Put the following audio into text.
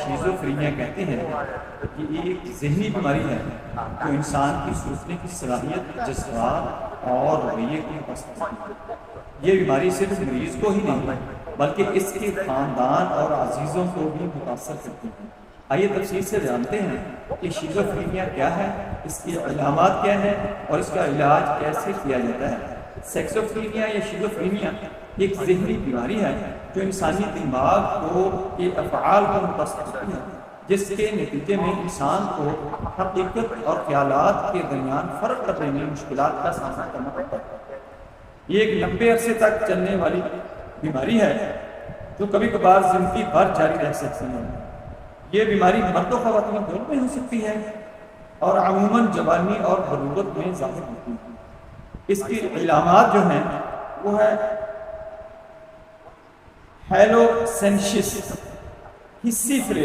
Schizophrenia کہتے ہیں کہ یہ ایک ذہنی بیماری ہے جو انسان کی سوچنے کی صلاحیت، جذبات اور رویے کی پست کرتی ہے۔ یہ بیماری صرف مریض کو ہی نہیں بلکہ اس کے خاندان اور عزیزوں کو بھی متاثر کرتی ہے۔ آئیے تفصیل سے جانتے ہیں کہ شیزوفرینیا کیا ہے، اس کی علامات کیا ہیں اور اس کا علاج کیسے کیا جاتا ہے۔ سیکسوفرینیا یا شیزوفرینیا ایک ذہنی بیماری ہے جو انسانی دماغ کو کے افعال کو متاثر کرتی ہے، جس کے نتیجے میں انسان کو حقیقت اور خیالات کے درمیان فرق کرنے میں مشکلات کا سامنا کرنا پڑتا ہے۔ یہ ایک لمبے عرصے تک چلنے والی بیماری ہے جو کبھی کبھار زندگی بھر جاری رہ سکتی ہے۔ یہ بیماری مرد و خواتین دونوں میں ہو سکتی ہے اور عموماً جوانی اور بلوغت میں ظاہر ہوتی ہے۔ اس کی علامات جو ہیں وہ ہے ہیلوسینشس، حسی فریب،